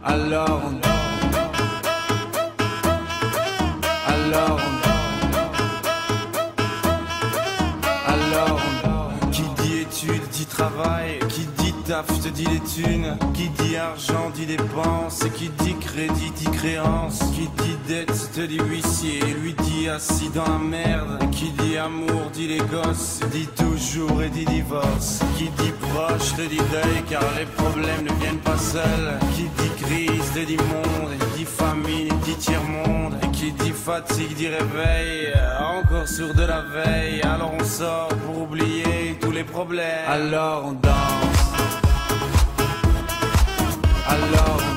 Alors on Alors qui dit études dit travail, qui dit taf te dit les thunes, qui dit argent dit dépenses, qui dit crédit dit créance, qui dit dette te dit huissier, lui dit assis dans la merde, qui dit amour dit les gosses, dit toujours et dit divorce, qui dit proche te dit deuil car les problèmes ne viennent pas seuls, qui dit crise te dit monde, et dit famine dit tiers-monde, et qui dit fatigue dit réveil, encore sourd de la veille, alors on sort pour oublier tous les problèmes, alors on danse, alors